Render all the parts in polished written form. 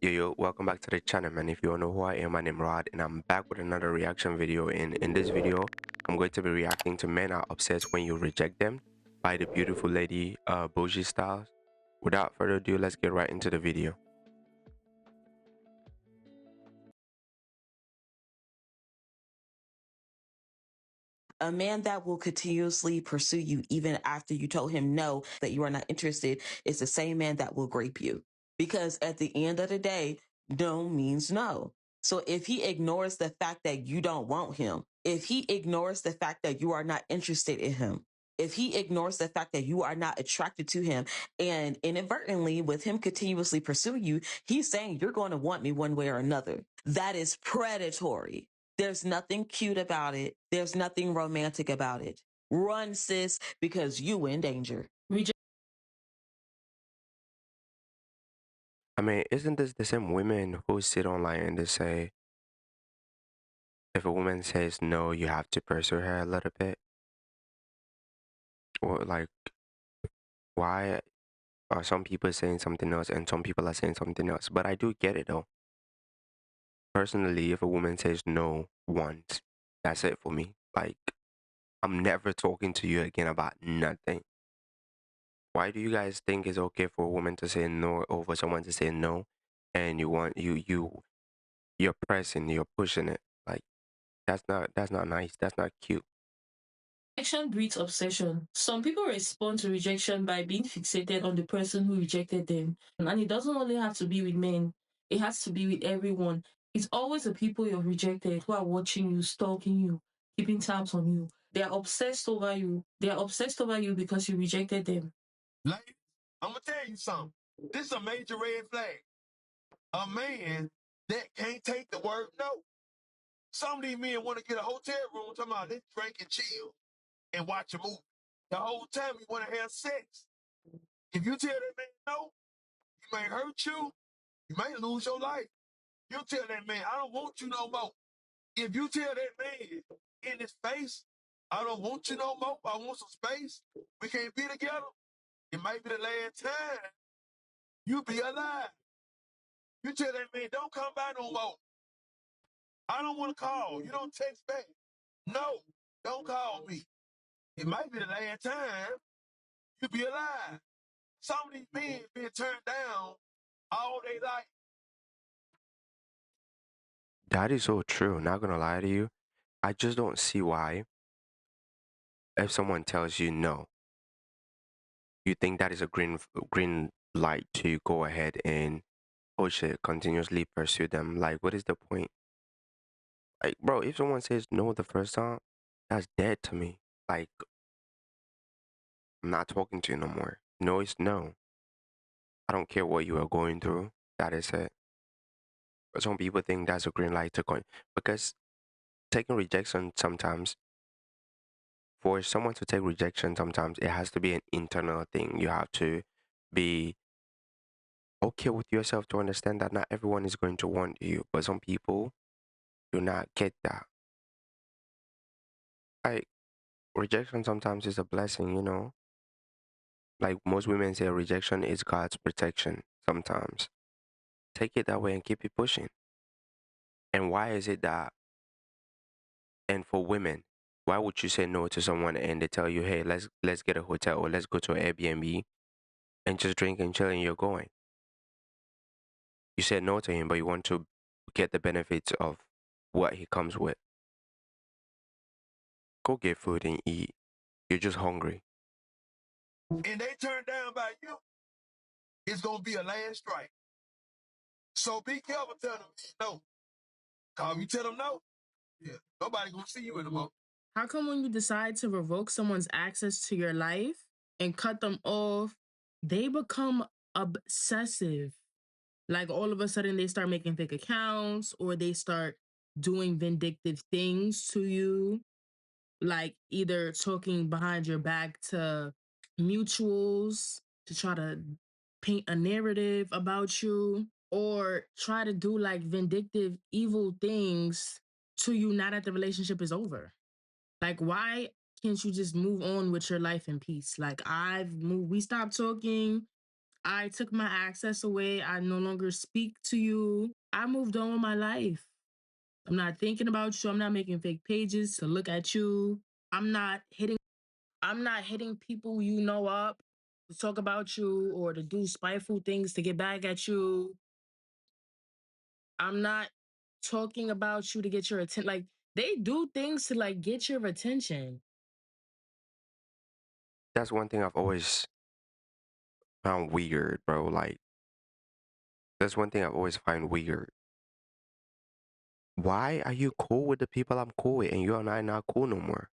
Yo, welcome back to the channel, man. If you don't know who I am, my name Rod, and I'm back with another reaction video. In this video, I'm going to be reacting to Men Are Obsessed When You Reject Them by the beautiful lady, Bougie Styles. Without further ado, let's get right into the video. A man that will continuously pursue you even after you told him no, that you are not interested, is the same man that will grape you. Because at the end of the day, no means no. So if he ignores the fact that you don't want him, if he ignores the fact that you are not interested in him, if he ignores the fact that you are not attracted to him, and inadvertently with him continuously pursuing you, he's saying you're going to want me one way or another. That is predatory. There's nothing cute about it. There's nothing romantic about it. Run, sis, because you in danger. I mean, isn't this the same women who sit online and they say, if a woman says no, you have to pursue her a little bit? Or like, why are some people saying something else and some people are saying something else? But I do get it though. Personally, if a woman says no once, that's it for me. Like, I'm never talking to you again about nothing. Why do you guys think it's okay for a woman to say no over someone to say no, and you're pressing, you're pushing it? Like, that's not nice. That's not cute. Rejection breeds obsession. Some people respond to rejection by being fixated on the person who rejected them. And it doesn't only have to be with men, it has to be with everyone. It's always the people you've rejected who are watching you, stalking you, keeping tabs on you. They are obsessed over you. They are obsessed over you because you rejected them. Ladies, I'm gonna tell you something. This is a major red flag. A man that can't take the word no. Some of these men want to get a hotel room, talking about they drink and chill and watch a movie. The whole time you want to have sex. If you tell that man no, he may hurt you. You may lose your life. You tell that man, I don't want you no more. If you tell that man in his face, I don't want you no more. I want some space. We can't be together. It might be the last time you be alive. You tell that man, don't come by no more. I don't want to call. You don't text back. No, don't call me. It might be the last time you be alive. Some of these men being turned down all day life. That is so true. Not gonna lie to you. I just don't see why, if someone tells you no, you think that is a green light to go ahead and push it, continuously pursue them. Like, what is the point? Like, bro, if someone says no the first time, that's dead to me. Like, I'm not talking to you no more. No is no. I don't care what you are going through. That is it. But some people think that's a green light to go, because taking rejection sometimes, for someone to take rejection, sometimes it has to be an internal thing. You have to be okay with yourself to understand that not everyone is going to want you, but some people do not get that. Like, rejection sometimes is a blessing, you know? Like most women say, rejection is God's protection sometimes. Take it that way and keep it pushing. And why is it that, and for women, why would you say no to someone and they tell you, hey, let's get a hotel or let's go to an Airbnb and just drink and chill and you're going? You said no to him, but you want to get the benefits of what he comes with. Go get food and eat. You're just hungry. And they turned down by you, it's going to be a land strike. So be careful telling them no. Cause if you tell them no, yeah, nobody going to see you anymore. How come when you decide to revoke someone's access to your life and cut them off, they become obsessive? Like all of a sudden they start making fake accounts or they start doing vindictive things to you, like either talking behind your back to mutuals to try to paint a narrative about you, or try to do like vindictive, evil things to you now that the relationship is over. Like, why can't you just move on with your life in peace? Like, I've moved, we stopped talking. I took my access away. I no longer speak to you. I moved on with my life. I'm not thinking about you. I'm not making fake pages to look at you. I'm not hitting people you know up to talk about you or to do spiteful things to get back at you. I'm not talking about you to get your attention. Like they do things to like get your attention. That's one thing I've always found weird, bro. Like, that's one thing I've always find weird. Why are you cool with the people I'm cool with and you and I not cool no more?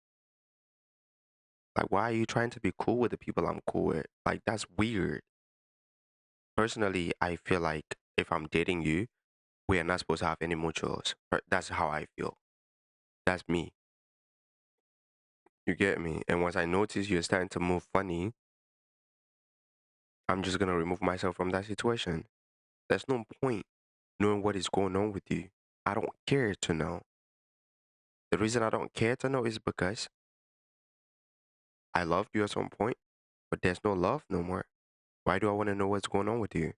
Like, why are you trying to be cool with the people I'm cool with? Like, that's weird. Personally, I feel like if I'm dating you, we are not supposed to have any mutuals. That's how I feel. That's me. You get me? And once I notice you're starting to move funny, I'm just gonna remove myself from that situation. There's no point knowing what is going on with you. I don't care to know. The reason I don't care to know is because I loved you at some point, but there's no love no more. Why do I want to know what's going on with you?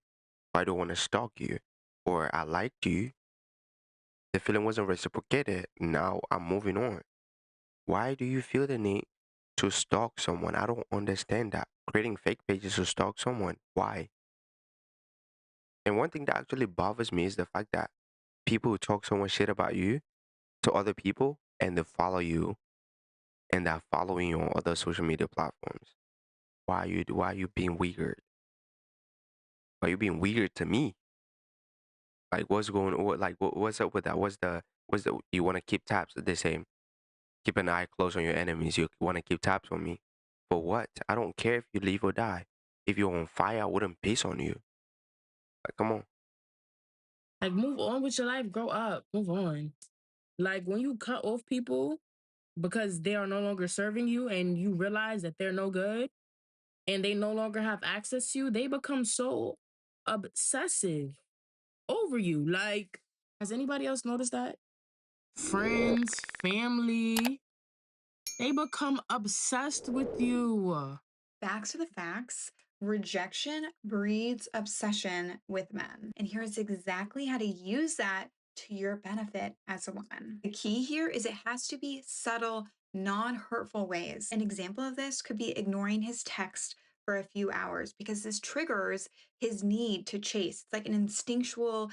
Why do I want to stalk you? Or I liked you, the feeling wasn't reciprocated. Now I'm moving on. Why do you feel the need to stalk someone? I don't understand that. Creating fake pages to stalk someone. Why? And one thing that actually bothers me is the fact that people who talk so much shit about you to other people and they follow you and they're following you on other social media platforms. Why are you being weird? Why are you being weird to me? Like what's going on? What's up with that? What's the you want to keep tabs? They say keep an eye close on your enemies. You want to keep tabs on me. For what? I don't care if you live or die. If you're on fire, I wouldn't piss on you. Like, come on. Like move on with your life, grow up, move on. Like when you cut off people because they are no longer serving you and you realize that they're no good and they no longer have access to you, they become so obsessive over you. Like, has anybody else noticed that? Friends, family, they become obsessed with you. Facts are the facts. Rejection breeds obsession with men. And here's exactly how to use that to your benefit as a woman. The key here is it has to be subtle, non hurtful ways. An example of this could be ignoring his text for a few hours because this triggers his need to chase. It's like an instinctual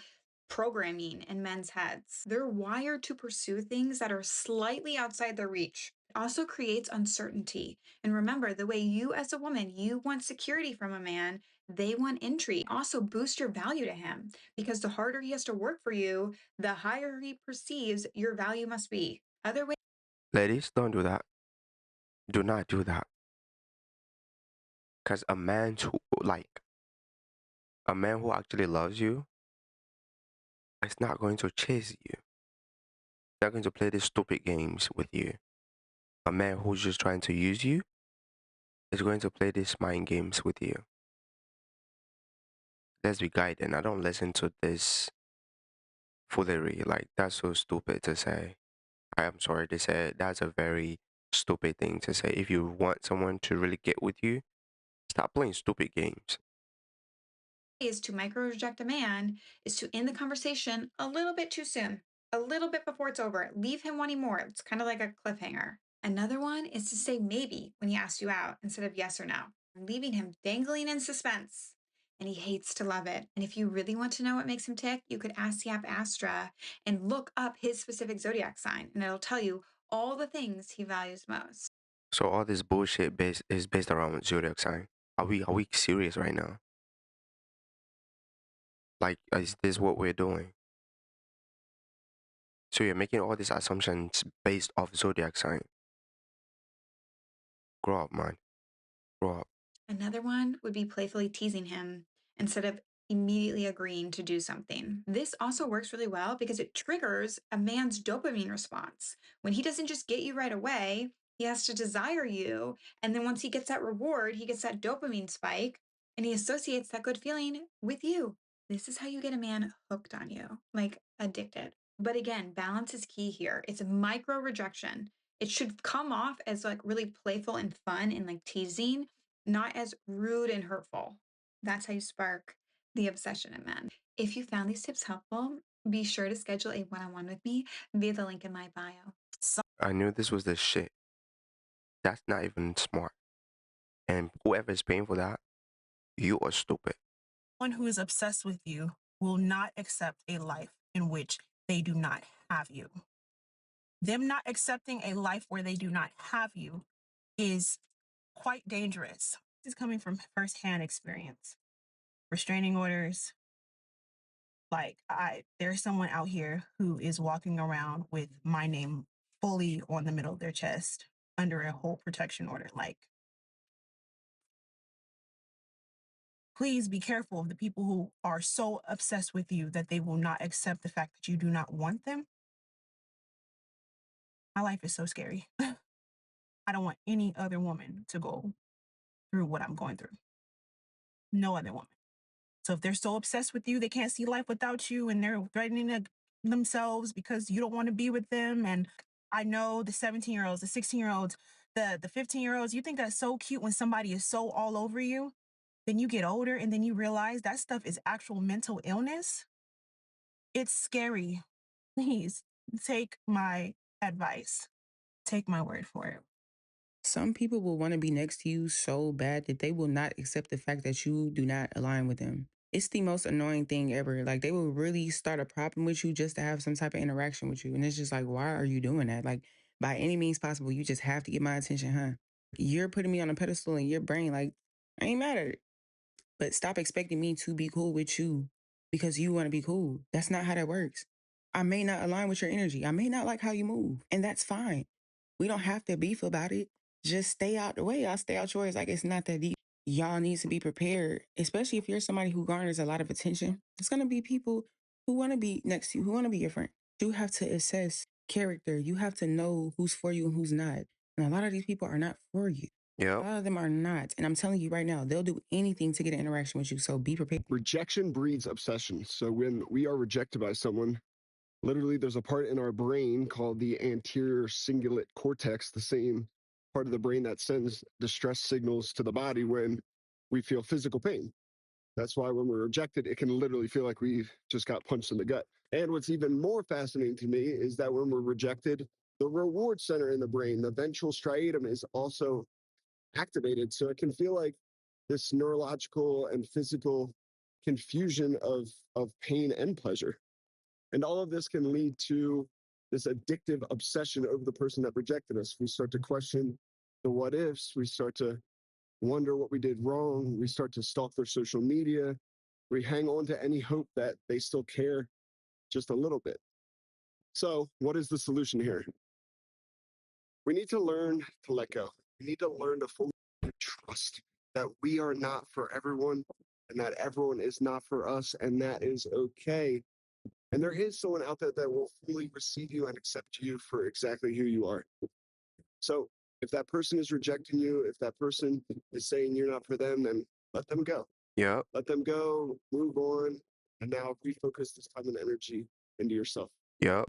programming in men's heads. They're wired to pursue things that are slightly outside their reach. It also creates uncertainty. And remember, the way you as a woman, you want security from a man, they want intrigue. Also boost your value to him because the harder he has to work for you, the higher he perceives your value must be. Other way Ladies, don't do that. Do not do that. Because a man who actually loves you is not going to chase you. Not going to play these stupid games with you. A man who's just trying to use you is going to play these mind games with you. Let's be guided. I don't listen to this foolery. Like, that's so stupid to say. I am sorry to say it. That's a very stupid thing to say. If you want someone to really get with you, stop playing stupid games. is to micro reject a man is to end the conversation a little bit too soon, a little bit before it's over. Leave him wanting more. It's kind of like a cliffhanger. Another one is to say maybe when he asks you out instead of yes or no, leaving him dangling in suspense. And he hates to love it. And if you really want to know what makes him tick, you could ask the app Astra and look up his specific zodiac sign, and it'll tell you all the things he values most. So all this bullshit is based around zodiac sign. Are we serious right now? Like, is this what we're doing? So you're making all these assumptions based off zodiac sign. Grow up, man. Grow up. Another one would be playfully teasing him instead of immediately agreeing to do something. This also works really well because it triggers a man's dopamine response. When he doesn't just get you right away, he has to desire you. And then once he gets that reward, he gets that dopamine spike and he associates that good feeling with you. This is how you get a man hooked on you, like addicted. But again, balance is key here. It's a micro rejection. It should come off as like really playful and fun and like teasing, not as rude and hurtful. That's how you spark the obsession in men. If you found these tips helpful, be sure to schedule a one-on-one with me via the link in my bio. I knew this was the shit. That's not even smart. And whoever's paying for that, you are stupid. Someone who is obsessed with you will not accept a life in which they do not have you. Them not accepting a life where they do not have you is quite dangerous. This is coming from firsthand experience. Restraining orders. Like, there's someone out here who is walking around with my name fully on the middle of their chest under a whole protection order. Like, please be careful of the people who are so obsessed with you that they will not accept the fact that you do not want them. My life is so scary. I don't want any other woman to go through what I'm going through. No other woman. So if they're so obsessed with you, they can't see life without you, and they're threatening themselves because you don't want to be with them. And I know the 17-year-olds, the 16-year-olds, the 15-year-olds, you think that's so cute when somebody is so all over you. Then you get older and then you realize that stuff is actual mental illness. It's scary. Please take my advice. Take my word for it. Some people will want to be next to you so bad that they will not accept the fact that you do not align with them. It's the most annoying thing ever. Like, they will really start a problem with you just to have some type of interaction with you. And it's just like, why are you doing that? Like, by any means possible, you just have to get my attention, huh? You're putting me on a pedestal in your brain. Like, I ain't mad at it. But stop expecting me to be cool with you because you want to be cool. That's not how that works. I may not align with your energy. I may not like how you move, and that's fine. We don't have to beef about it. Just stay out the way. I'll stay out yours. Like, it's not that deep. Y'all need to be prepared, especially if you're somebody who garners a lot of attention. There's going to be people who want to be next to you, who want to be your friend. You have to assess character. You have to know who's for you and who's not. And a lot of these people are not for you. A Yep. lot of them are not. And I'm telling you right now, they'll do anything to get an interaction with you. So be prepared. Rejection breeds obsession. So when we are rejected by someone, literally there's a part in our brain called the anterior cingulate cortex, the same part of the brain that sends distress signals to the body when we feel physical pain. That's why when we're rejected, it can literally feel like we just got punched in the gut. And what's even more fascinating to me is that when we're rejected, the reward center in the brain, the ventral striatum, is also activated. So it can feel like this neurological and physical confusion of pain and pleasure. And all of this can lead to this addictive obsession over the person that rejected us. We start to question the what ifs. We start to wonder what we did wrong. We start to stalk their social media. We hang on to any hope that they still care just a little bit. So, what is the solution here? We need to learn to let go. We need to learn to fully trust that we are not for everyone and that everyone is not for us, and that is okay. And there is someone out there that will fully receive you and accept you for exactly who you are. So if that person is rejecting you, if that person is saying you're not for them, then let them go. Yep. Let them go, move on, and now refocus this time and energy into yourself. Yep.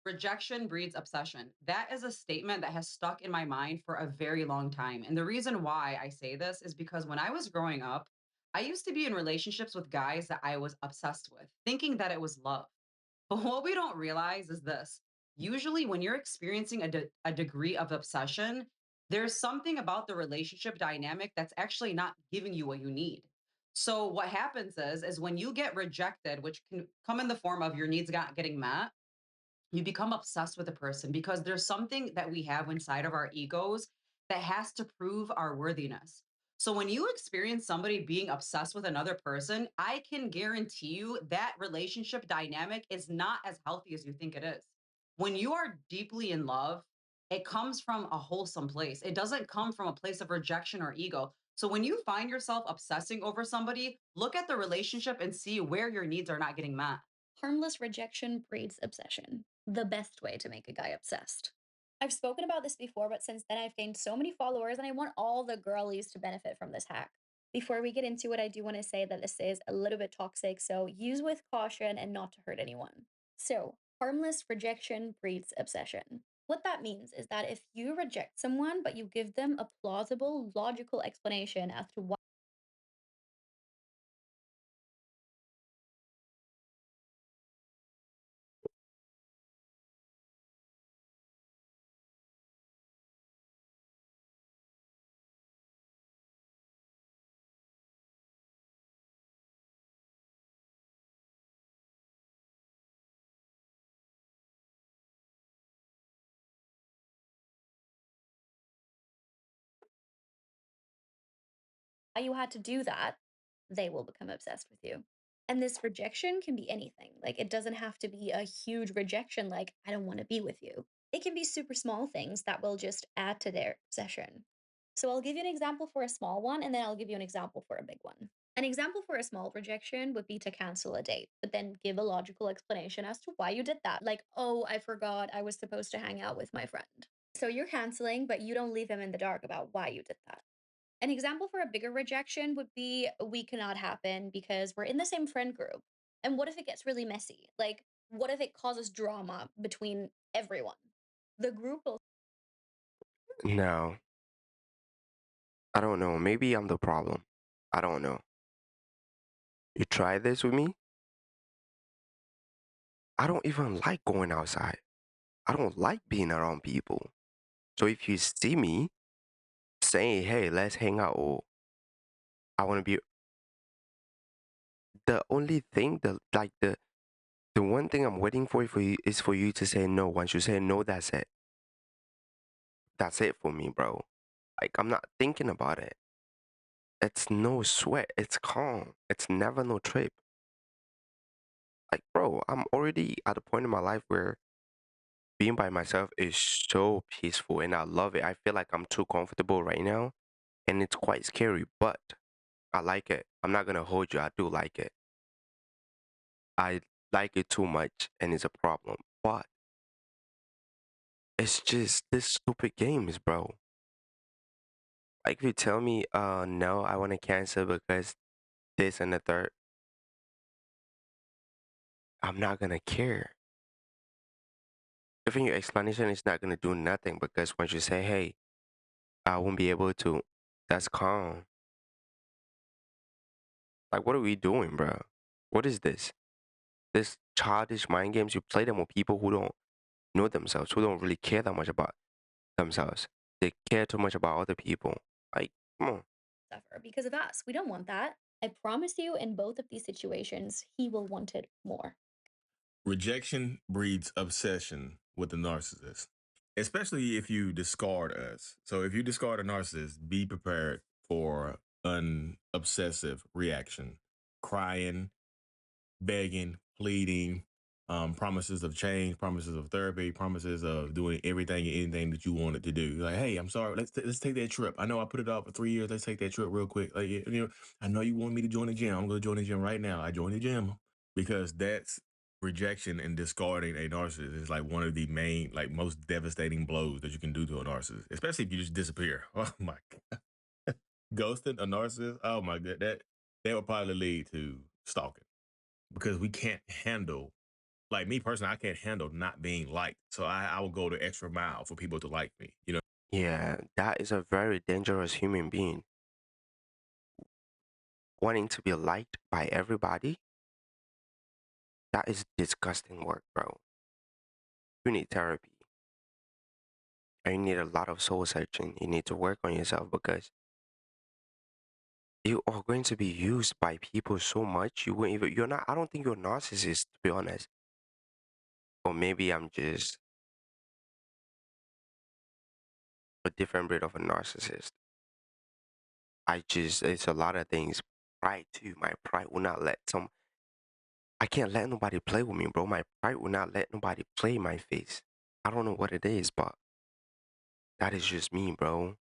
Rejection breeds obsession. That is a statement that has stuck in my mind for a very long time. And the reason why I say this is because when I was growing up, I used to be in relationships with guys that I was obsessed with, thinking that it was love. But what we don't realize is this: usually, when you're experiencing a degree of obsession, there's something about the relationship dynamic that's actually not giving you what you need. So, what happens is when you get rejected, which can come in the form of your needs not getting met, you become obsessed with a person because there's something that we have inside of our egos that has to prove our worthiness. So when you experience somebody being obsessed with another person, I can guarantee you that relationship dynamic is not as healthy as you think it is. When you are deeply in love, it comes from a wholesome place. It doesn't come from a place of rejection or ego. So when you find yourself obsessing over somebody, look at the relationship and see where your needs are not getting met. Harmless rejection breeds obsession. The best way to make a guy obsessed. I've spoken about this before, but since then I've gained so many followers and I want all the girlies to benefit from this hack. Before we get into it, I do want to say that this is a little bit toxic, so use with caution and not to hurt anyone. So, harmless rejection breeds obsession. What that means is that if you reject someone, but you give them a plausible, logical explanation as to why why you had to do that, they will become obsessed with you. And this rejection can be anything. Like, it doesn't have to be a huge rejection, like, I don't want to be with you. It can be super small things that will just add to their obsession. So, I'll give you an example for a small one, and then I'll give you an example for a big one. An example for a small rejection would be to cancel a date, but then give a logical explanation as to why you did that. Like, oh, I forgot I was supposed to hang out with my friend. So, you're canceling, but you don't leave them in the dark about why you did that. An example for a bigger rejection would be we cannot happen because we're in the same friend group. And what if it gets really messy? Like, what if it causes drama between everyone? The group will. No, I don't know. Maybe I'm the problem. I don't know. You try this with me? I don't even like going outside. I don't like being around people. So if you see me saying, hey, let's hang out, or I want to be, the only thing, the one thing I'm waiting for you is for you to say no. Once you say no, that's it. That's it for me, bro. Like, I'm not thinking about it. It's no sweat. It's calm. It's never no trip. Like, bro, I'm already at a point in my life where being by myself is so peaceful and I love it. I feel like I'm too comfortable right now and it's quite scary, but I like it. I'm not gonna hold you. I do like it. I like it too much and it's a problem. But it's just this stupid games, bro. Like if you tell me, no, I wanna cancel because this and the third, I'm not gonna care. Even your explanation is not gonna do nothing because once you say, hey, I won't be able to, that's calm. Like, what are we doing, bro? What is this? This childish mind games, you play them with people who don't know themselves, who don't really care that much about themselves. They care too much about other people. Like, come on. Suffer because of us. We don't want that. I promise you, in both of these situations, he will want it more. Rejection breeds obsession with the narcissist, especially if you discard us. So if you discard a narcissist, be prepared for an obsessive reaction, crying, begging, pleading, promises of change, promises of therapy, promises of doing everything and anything that you wanted to do. Like, hey, I'm sorry, let's take that trip. I know I put it off for 3 years. Let's take that trip real quick. Like, you know, I know you want me to join the gym. I'm going to join the gym right now. I joined the gym because that's rejection and discarding a narcissist is like one of the main, like most devastating blows that you can do to a narcissist, especially if you just disappear. Oh my god, ghosting a narcissist. Oh my god, that would probably lead to stalking because we can't handle, like me personally, I can't handle not being liked. So I will go the extra mile for people to like me, you know? Yeah, that is a very dangerous human being. Wanting to be liked by everybody, that is disgusting work, bro. You need therapy. And you need a lot of soul searching. You need to work on yourself because you are going to be used by people so much. You won't even, you're not, I don't think you're a narcissist, to be honest. Or maybe I'm just a different breed of a narcissist. It's a lot of things. Pride too. My pride will not let I can't let nobody play with me, bro. My pride will not let nobody play my face. I don't know what it is, but that is just me, bro.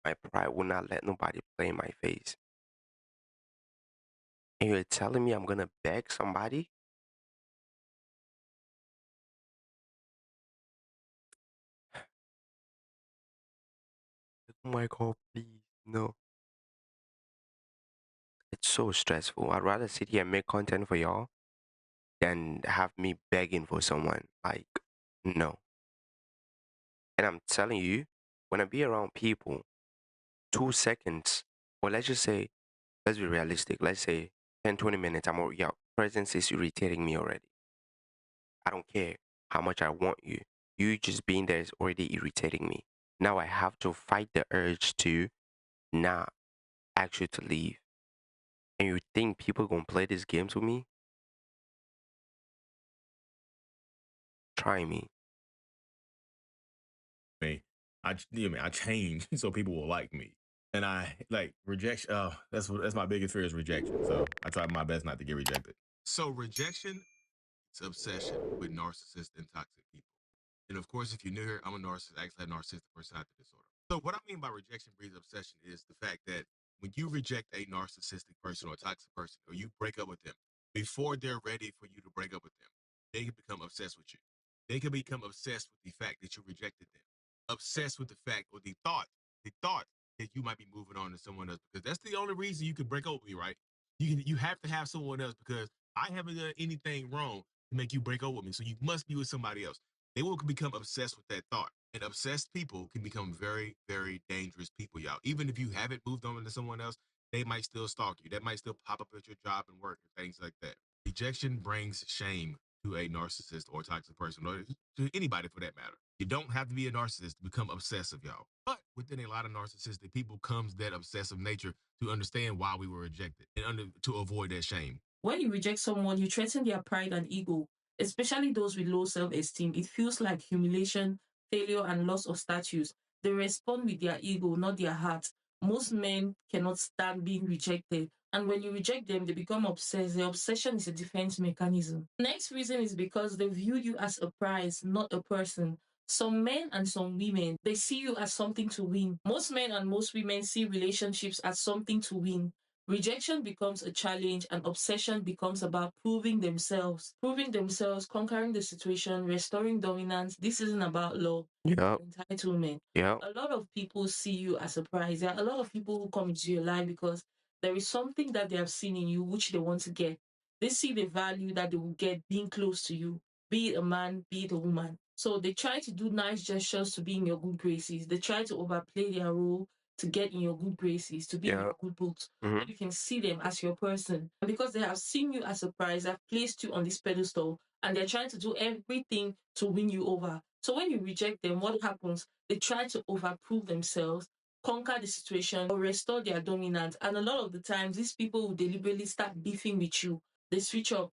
My pride will not let nobody play my face. And you're telling me I'm gonna beg somebody? Oh my god, please, no. It's so stressful. I'd rather sit here and make content for y'all than have me begging for someone. Like, no. And I'm telling you, when I be around people, 2 seconds, or let's just say, let's be realistic. Let's say 10, 20 minutes, your presence is irritating me already. I don't care how much I want you. You just being there is already irritating me. Now I have to fight the urge to not ask you to leave. And you think people gonna play these games with me? Try me. I change so people will like me. And I like rejection. Oh, that's my biggest fear is rejection. So I try my best not to get rejected. So rejection is obsession with narcissists and toxic people. And of course, if you're new here, I'm a narcissist. I actually have narcissistic personality disorder. So what I mean by rejection breeds obsession is the fact that when you reject a narcissistic person or a toxic person, or you break up with them, before they're ready for you to break up with them, they can become obsessed with you. They can become obsessed with the fact that you rejected them, obsessed with the fact or the thought that you might be moving on to someone else, because that's the only reason you can break up with me, right? You have to have someone else because I haven't done anything wrong to make you break up with me. So you must be with somebody else. They will become obsessed with that thought. And obsessed people can become very, very dangerous people, y'all. Even if you haven't moved on to someone else, they might still stalk you. That might still pop up at your job and work and things like that. Rejection brings shame to a narcissist or toxic person, or to anybody for that matter. You don't have to be a narcissist to become obsessive, y'all. But within a lot of narcissistic people comes that obsessive nature to understand why we were rejected and to avoid that shame. When you reject someone, you threaten their pride and ego, especially those with low self esteem. It feels like humiliation, failure, and loss of status. They respond with their ego, not their heart. Most men cannot stand being rejected. And when you reject them, they become obsessed. The obsession is a defense mechanism. Next reason is because they view you as a prize, not a person. Some men and some women, they see you as something to win. Most men and most women see relationships as something to win. Rejection becomes a challenge and obsession becomes about proving themselves, conquering the situation, restoring dominance. This isn't about love, Yep. entitlement. Yep. A lot of people see you as a prize. There are a lot of people who come into your life because there is something that they have seen in you which they want to get. They see the value that they will get being close to you, be it a man, be it a woman. So they try to do nice gestures to be in your good graces. They try to overplay their role to get in your good graces, to be in Yep. your good books. Mm-hmm. You can see them as your person. And because they have seen you as a prize, they've placed you on this pedestal and they're trying to do everything to win you over. So when you reject them, what happens? They try to overprove themselves, conquer the situation, or restore their dominance. And a lot of the times, these people will deliberately start beefing with you. They switch up.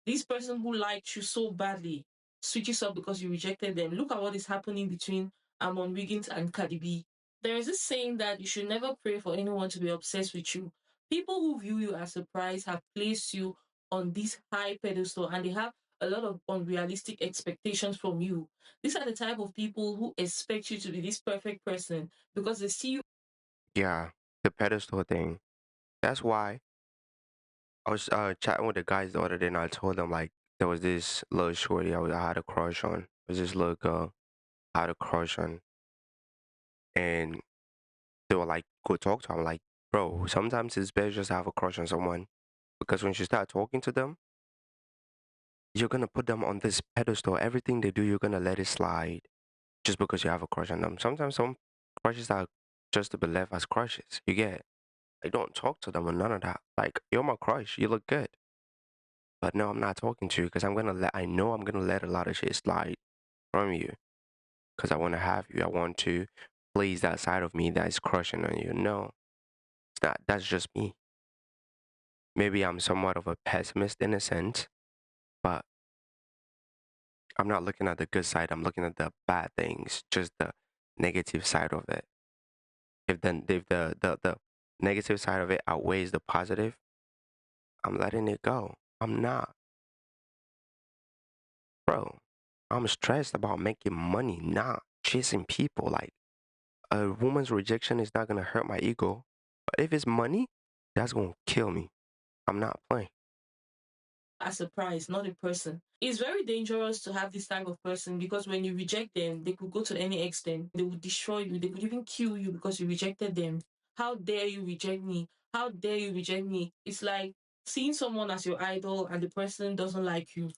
This person who liked you so badly switches up because you rejected them. Look at what is happening between Amon Wiggins and Cardi B. There is this saying that you should never pray for anyone to be obsessed with you. People who view you as a prize have placed you on this high pedestal and they have a lot of unrealistic expectations from you. These are the type of people who expect you to be this perfect person because they see you. Yeah. The pedestal thing. That's why I was chatting with the guys the other day, and I told them like there was this little shorty I had a crush on. It was this little girl I had a crush on, and they were like, "Go talk to her." I'm like, "Bro, sometimes it's better just to have a crush on someone, because when you start talking to them, you're gonna put them on this pedestal. Everything they do, you're gonna let it slide just because you have a crush on them. Sometimes some crushes are just to be left as crushes. You get? Like, don't talk to them or none of that. Like, you're my crush. You look good. But no, I'm not talking to you because I know I'm gonna let a lot of shit slide from you because I want to have you. I want to please that side of me that is crushing on you. No, it's not. That's just me. Maybe I'm somewhat of a pessimist in a sense, but I'm not looking at the good side. I'm looking at the bad things, just the negative side of it. If the negative side of it outweighs the positive, I'm letting it go. I'm not, bro. I'm stressed about making money, not chasing people. Like, a woman's rejection is not gonna hurt my ego, but if it's money, that's gonna kill me. I'm not playing. As a prize, not a person. It's very dangerous to have this type of person because when you reject them, they could go to any extent. They would destroy you. They could even kill you because you rejected them. How dare you reject me? How dare you reject me? It's like seeing someone as your idol and the person doesn't like you.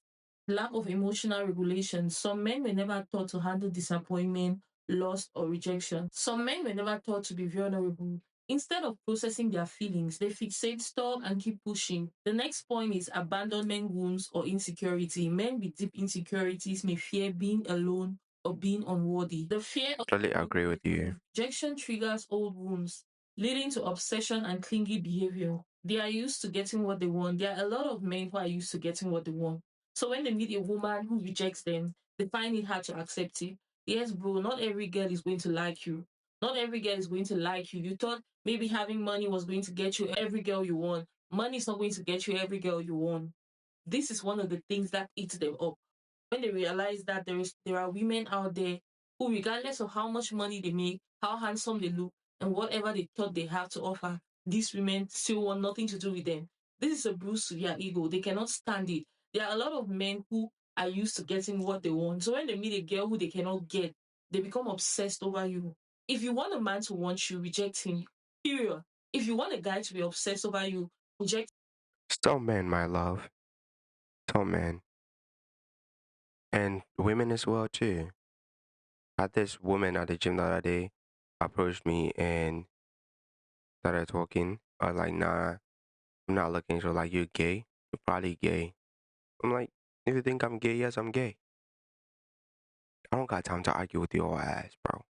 Lack of emotional regulation. Some men were never taught to handle disappointment, loss, or rejection. Some men were never taught to be vulnerable. Instead of processing their feelings, they fixate, stop, and keep pushing. The next point is abandonment wounds or insecurity. Men with deep insecurities may fear being alone or being unworthy. The fear of Totally agree with you. rejection triggers old wounds, leading to obsession and clingy behavior. They are used to getting what they want. There are a lot of men who are used to getting what they want. So when they meet a woman who rejects them, they find it hard to accept it. Yes, bro, not every girl is going to like you. Not every girl is going to like you. You thought maybe having money was going to get you every girl you want. Money is not going to get you every girl you want. This is one of the things that eats them up. When they realize that there are women out there who, regardless of how much money they make, how handsome they look, and whatever they thought they have to offer, these women still want nothing to do with them. This is a bruise to their ego. They cannot stand it. There are a lot of men who are used to getting what they want. So when they meet a girl who they cannot get, they become obsessed over you. If you want a man to want you, reject him. Period. If you want a guy to be obsessed over you, reject. Some men, my love. Some men. And women as well, too. Had this woman at the gym the other day approached me and started talking. I was like, nah, I'm not looking. So like, you're gay? You're probably gay. I'm like, if you think I'm gay, yes, I'm gay. I don't got time to argue with your ass, bro.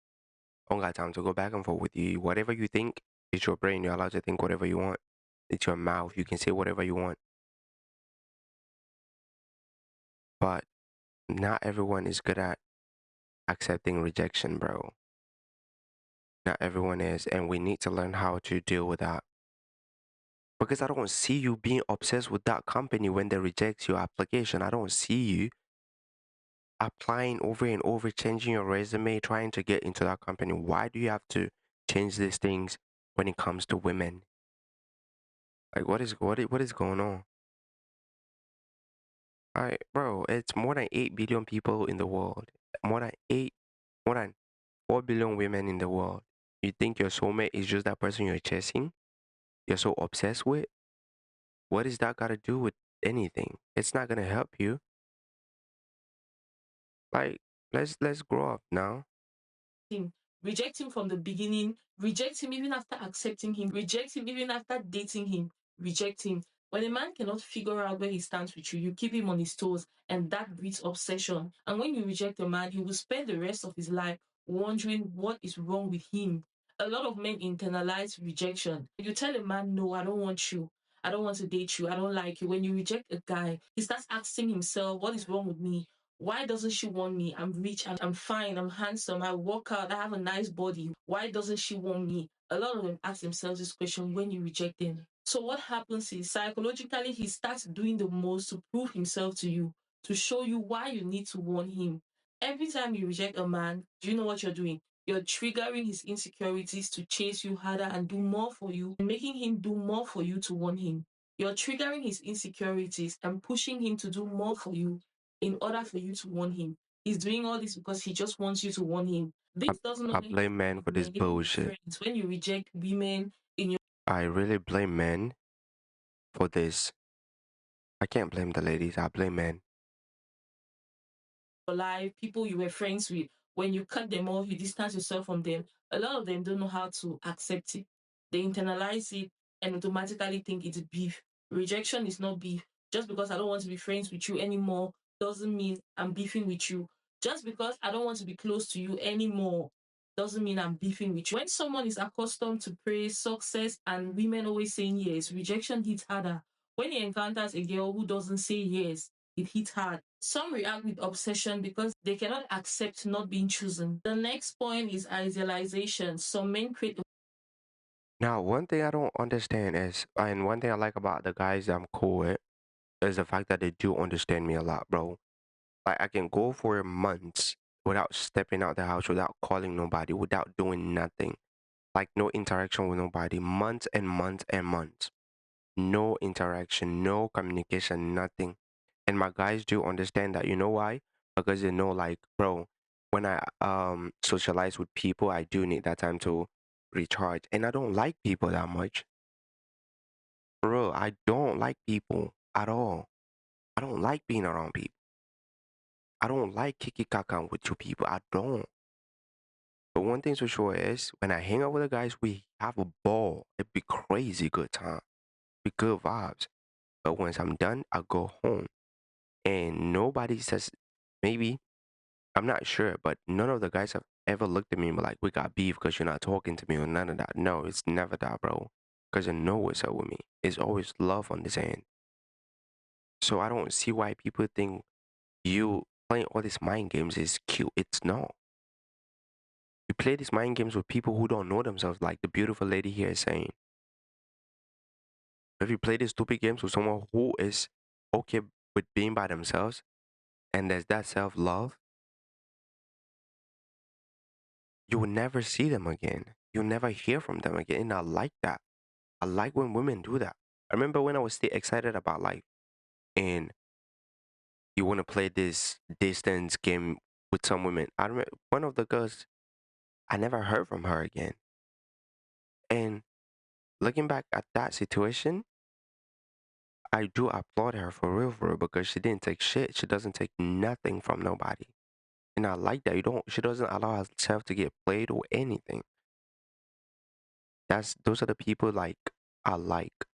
I don't got time to go back and forth with you. Whatever you think, it's your brain. You're allowed to think whatever you want. It's your mouth. You can say whatever you want. But not everyone is good at accepting rejection, bro. Not everyone is. And we need to learn how to deal with that. Because I don't see you being obsessed with that company when they reject your application. I don't see you applying over and over, changing your resume, trying to get into that company. Why do you have to change these things when it comes to women? Like, what is going on? Alright, bro, it's more than 8 billion people in the world. More than 4 billion women in the world. You think your soulmate is just that person you're chasing? You're so obsessed with? What is that got to do with anything? It's not gonna help you. Like, let's grow up now. Him. Reject him from the beginning. Reject him even after accepting him. Reject him even after dating him. Reject him. When a man cannot figure out where he stands with you, you keep him on his toes, and that breeds obsession. And when you reject a man, he will spend the rest of his life wondering what is wrong with him. A lot of men internalize rejection. You tell a man, no, I don't want you. I don't want to date you. I don't like you. When you reject a guy, he starts asking himself, what is wrong with me? Why doesn't she want me? I'm rich, I'm fine, I'm handsome, I work out, I have a nice body. Why doesn't she want me? A lot of them ask themselves this question when you reject them. So what happens is psychologically he starts doing the most to prove himself to you, to show you why you need to want him. Every time you reject a man, do you know what you're doing? You're triggering his insecurities to chase you harder and do more for you, and making him do more for you to want him. You're triggering his insecurities and pushing him to do more for you in order for you to want him. He's doing all this because he just wants you to want him. This doesn't I only blame men for this men, even with bullshit. friends. When you reject women in your I really blame men for this. I can't blame the ladies. I blame men. life, people you were friends with, when you cut them off, you distance yourself from them, a lot of them don't know how to accept it. They internalize it and automatically think it's beef. Rejection is not beef. Just because I don't want to be friends with you anymore doesn't mean I'm beefing with you. Just because I don't want to be close to you anymore doesn't mean I'm beefing with you. When someone is accustomed to praise, success, and women always saying yes, rejection hits harder. When he encounters a girl who doesn't say yes, it hits hard. Some react with obsession because they cannot accept not being chosen. The next point is idealization. Some men create. Now, one thing I don't understand is, and one thing I like about the guys that I'm cool with, is the fact that they do understand me a lot, bro. Like, I can go for months without stepping out the house, without calling nobody, without doing nothing. Like, no interaction with nobody. Months and months and months. No interaction, no communication, nothing. And my guys do understand that. You know why? Because they know, like, bro, when I socialize with people, I do need that time to recharge. And I don't like people that much. Bro, I don't like people at all. I don't like being around people. I don't like kiki kakan with you people. I don't. But one thing's for sure is when I hang out with the guys, we have a ball. It'd be crazy good time. Be good vibes. But once I'm done, I go home. And nobody says, maybe, I'm not sure, but none of the guys have ever looked at me and be like, we got beef because you're not talking to me or none of that. No, it's never that, bro. Because you know what's up with me. It's always love on this end. So I don't see why people think you playing all these mind games is cute. It's not. You You play these mind games with people who don't know themselves, like the beautiful lady here is saying. If you play these stupid games with someone who is okay with being by themselves and there's that self-love, you will never see them again. You'll never hear from them again. And I like that. I like when women do that. I remember when I was still excited about life and you want to play this distance game with some women. I remember one of the girls, I never heard from her again. And looking back at that situation, I do applaud her for real, because she didn't take shit. She doesn't take nothing from nobody. And I like that. She doesn't allow herself to get played or anything. Those are the people like I like.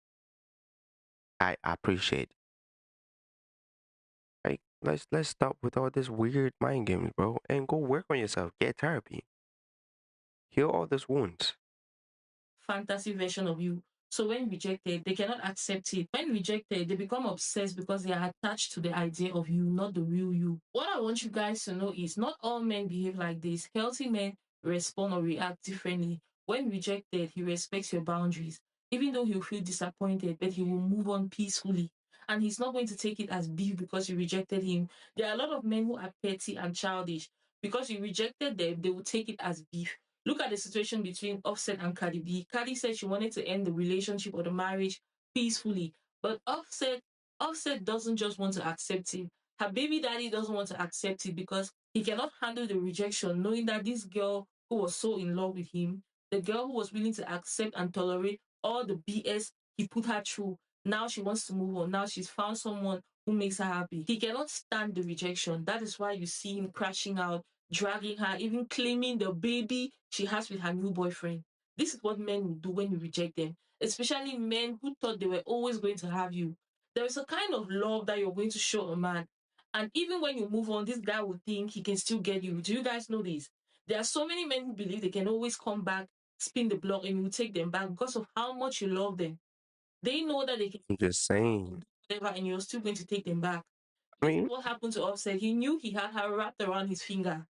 I appreciate. Like let's stop with all this weird mind games, bro, and go work on yourself. Get therapy. Heal all those wounds. Fantasy version of you. So when rejected, they cannot accept it. When rejected, they become obsessed because they are attached to the idea of you, not the real you. What I want you guys to know is not all men behave like this. Healthy men respond or react differently. When rejected, he respects your boundaries. Even though he'll feel disappointed, but he will move on peacefully. And he's not going to take it as beef because you rejected him. There are a lot of men who are petty and childish. Because you rejected them, they will take it as beef. Look at the situation between Offset and Cardi B. Cardi said she wanted to end the relationship or the marriage peacefully, but Offset doesn't just want to accept it. Her baby daddy doesn't want to accept it because he cannot handle the rejection, knowing that this girl who was so in love with him, the girl who was willing to accept and tolerate all the BS he put her through, now she wants to move on. Now she's found someone who makes her happy. He cannot stand the rejection. That is why you see him crashing out, dragging her, even claiming the baby she has with her new boyfriend. This is what men will do when you reject them, especially men who thought they were always going to have you. There is a kind of love that you're going to show a man. And even when you move on, this guy will think he can still get you. Do you guys know this? There are so many men who believe they can always come back, spin the block, and you take them back because of how much you love them. They know that they can I'm just saying. whatever, and you're still going to take them back. I This is mean, what happened to Offset. He knew he had her wrapped around his finger.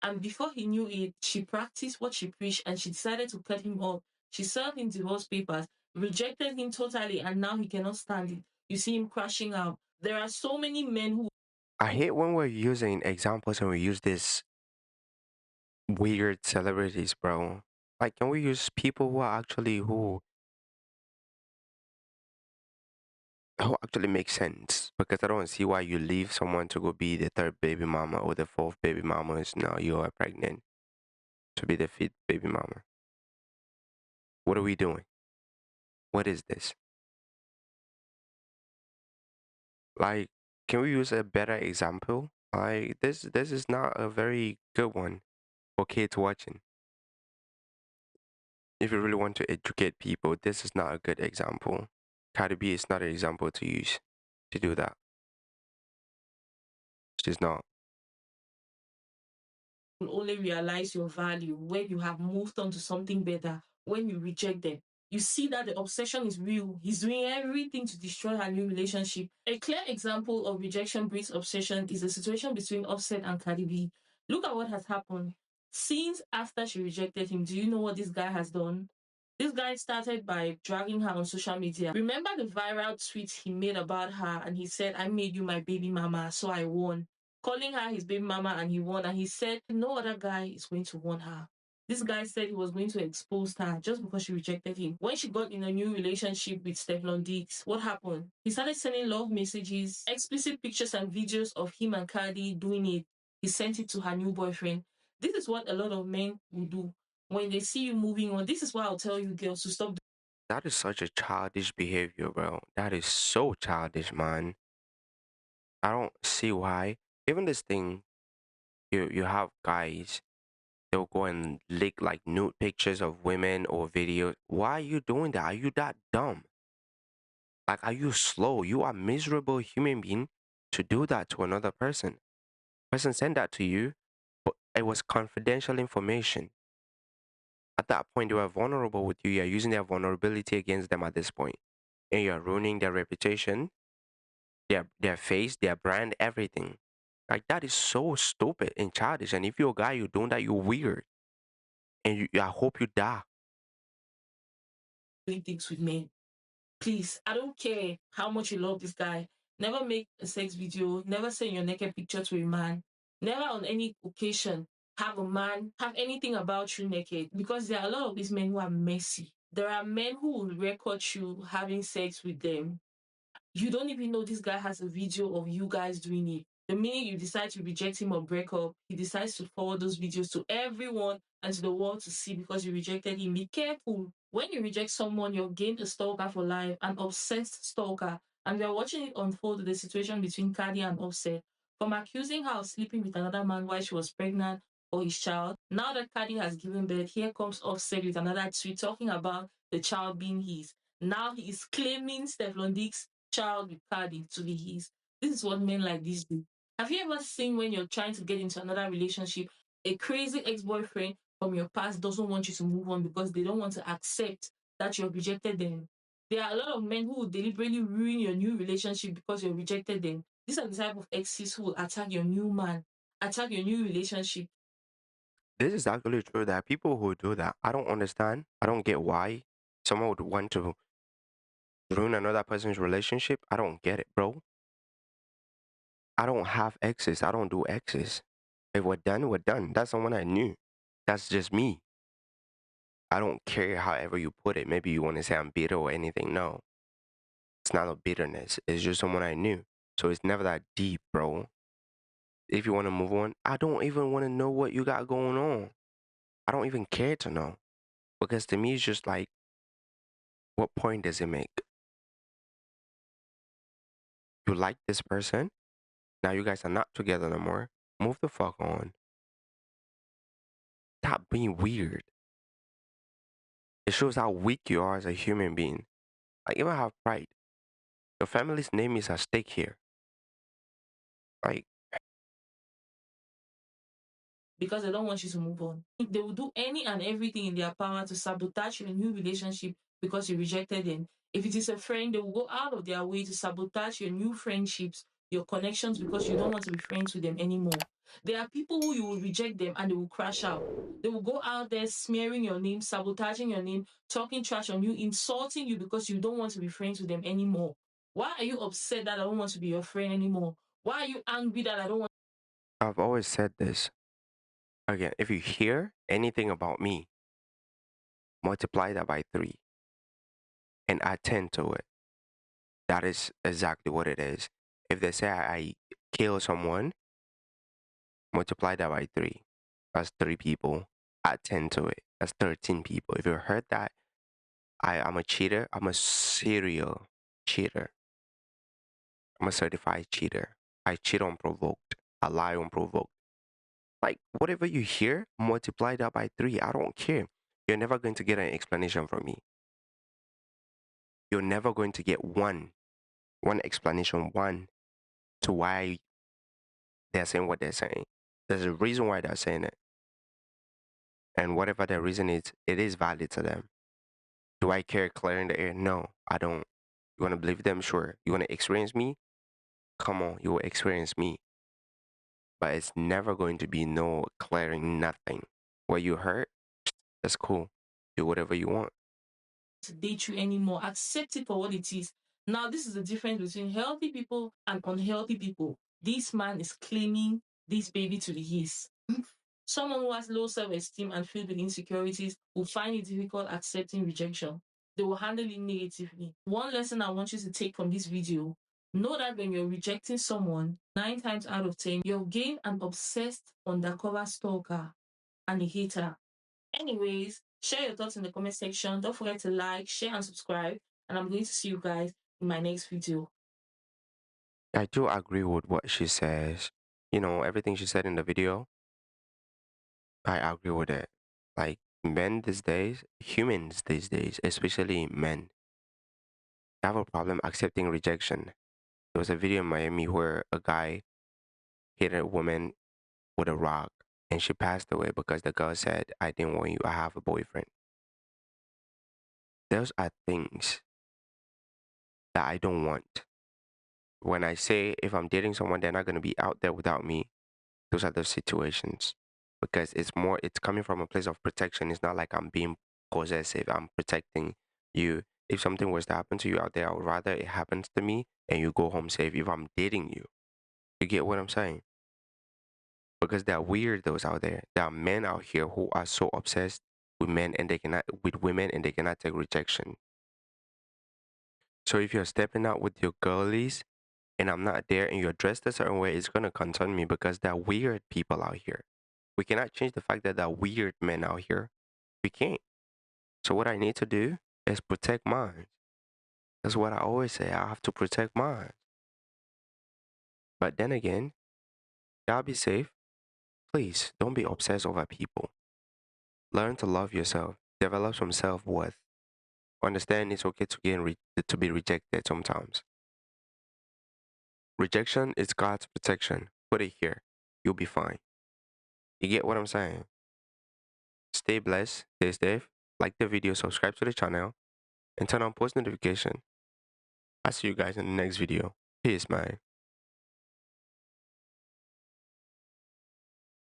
And before he knew it, she practiced what she preached and she decided to cut him off. She served him divorce papers, rejected him totally, and now he cannot stand it. You see him crashing out. There are so many men who I hate when we're using examples and we use this weird celebrities, bro. Like, can we use people who actually make sense? Because I don't see why you leave someone to go be the third baby mama or the fourth baby mama is now you are pregnant to be the fifth baby mama. What are we doing? What is this? Like, can we use a better example? Like, this is not a very good one for kids watching. If you really want to educate people, this is not a good example. Cardi B is not an example to use to do that. She's not. only realize your value when you have moved on to something better, when you reject them. You see that the obsession is real. He's doing everything to destroy her new relationship. A clear example of rejection breeds obsession is the situation between Offset and Cardi B. Look at what has happened. Since after she rejected him, do you know what this guy has done? This guy started by dragging her on social media. Remember the viral tweet he made about her and he said, I made you my baby mama, so I won. Calling her his baby mama and he won. And he said, no other guy is going to want her. This guy said he was going to expose her just because she rejected him. When she got in a new relationship with Steflon Diggs, what happened? He started sending love messages, explicit pictures and videos of him and Cardi doing it. He sent it to her new boyfriend. This is what a lot of men will do. When they see you moving on, this is why I'll tell you girls to stop. That is such a childish behavior, bro. That is so childish, man. I don't see why. Even this thing, you have guys, they'll go and leak like nude pictures of women or videos. Why are you doing that? Are you that dumb? Like, are you slow? You are a miserable human being to do that to another person. Person sent that to you, but it was confidential information. At that point, they were vulnerable with you. You're using their vulnerability against them at this point, and you're ruining their reputation, their face, their brand, everything. Like that is so stupid and childish. And if you're a guy, you're doing that, you're weird. and I hope you die. Doing things with men. Please, I don't care how much you love this guy. Never make a sex video. Never send your naked picture to a man. Never on any occasion have a man have anything about you naked, because there are a lot of these men who are messy. There are men who will record you having sex with them. You don't even know this guy has a video of you guys doing it. The minute you decide to reject him or break up, he decides to forward those videos to everyone and to the world to see because you rejected him. Be careful. When you reject someone, you'll gain a stalker for life, an obsessed stalker. And we are watching it unfold, the situation between Cardi and Offset. From accusing her of sleeping with another man while she was pregnant or his child, now that Cardi has given birth, here comes Offset with another tweet talking about the child being his. Now he is claiming Stefflon Diggs' child with Cardi to be his. This is what men like this do. Have you ever seen when you're trying to get into another relationship, a crazy ex-boyfriend from your past doesn't want you to move on because they don't want to accept that you've rejected them? There are a lot of men who will deliberately ruin your new relationship because you rejected them. These are the type of exes who will attack your new man, attack your new relationship. This is actually true that people who do that, I don't understand. I don't get why someone would want to ruin another person's relationship. I don't get it, bro. I don't have exes. I don't do exes. If we're done, we're done. That's someone I knew. That's just me. I don't care however you put it. Maybe you want to say I'm bitter or anything. No, it's not a bitterness. It's just someone I knew. So it's never that deep, bro. If you want to move on, I don't even want to know what you got going on. I don't even care to know. Because to me, it's just like, what point does it make? You like this person. Now you guys are not together no more. Move the fuck on. Stop being weird. It shows how weak you are as a human being. Like, even have pride. Your family's name is at stake here. Like, Because they don't want you to move on. They will do any and everything in their power to sabotage your new relationship because you rejected them. If it is a friend, they will go out of their way to sabotage your new friendships, your connections, because you don't want to be friends with them anymore. There are people who you will reject them and they will crash out. They will go out there smearing your name, sabotaging your name, talking trash on you, insulting you because you don't want to be friends with them anymore. Why are you upset that I don't want to be your friend anymore? Why are you angry that I don't want? I've always said this. Again, if you hear anything about me, multiply that by 3 and add 10 to it. That is exactly what it is. If they say I kill someone, multiply that by 3. That's 3 people. Add 10 to it. That's 13 people. If you heard that, I'm a cheater. I'm a serial cheater. I'm a certified cheater. I cheat unprovoked. I lie unprovoked. Like, whatever you hear, multiply that by 3. I don't care. You're never going to get an explanation from me. You're never going to get one explanation, one, to why they're saying what they're saying. There's a reason why they're saying it. And whatever the reason is, it is valid to them. Do I care clear in the air? No, I don't. You want to believe them? Sure. You want to experience me? Come on, you will experience me. But it's never going to be no clearing nothing. What you heard, that's cool. Do whatever you want. To date you anymore. Accept it for what it is. Now, this is the difference between healthy people and unhealthy people. This man is claiming this baby to be his. Someone who has low self-esteem and filled with insecurities will find it difficult accepting rejection. They will handle it negatively. One lesson I want you to take from this video: know that when you're rejecting someone, 9 times out of 10, you'll gain an obsessed undercover stalker and a hater. Anyways, share your thoughts in the comment section. Don't forget to like, share, and subscribe. And I'm going to see you guys in my next video. I do agree with what she says. You know, everything she said in the video, I agree with it. Like, men these days, humans these days, especially men, have a problem accepting rejection. There was a video in Miami where a guy hit a woman with a rock and she passed away because the girl said, I didn't want you, I have a boyfriend. Those are things that I don't want. When I say if I'm dating someone, they're not going to be out there without me, those are the situations. because it's coming from a place of protection. It's not like I'm being possessive. I'm protecting you. If something was to happen to you out there, I would rather it happens to me and you go home safe if I'm dating you. You get what I'm saying? Because there are weirdos out there. There are men out here who are so obsessed with men and they cannot with women and they cannot take rejection. So if you're stepping out with your girlies and I'm not there and you're dressed a certain way, it's gonna concern me because there are weird people out here. We cannot change the fact that there are weird men out here. We can't. So what I need to do is protect mine. That's what I always say. I have to protect mine. But then again, y'all be safe. Please don't be obsessed over people. Learn to love yourself. Develop some self-worth. Understand it's okay to be rejected sometimes. Rejection is God's protection. Put it here. You'll be fine. You get what I'm saying? Stay blessed. Stay safe. Like the video, subscribe to the channel, and turn on post notification. I'll see you guys in the next video. Peace, man.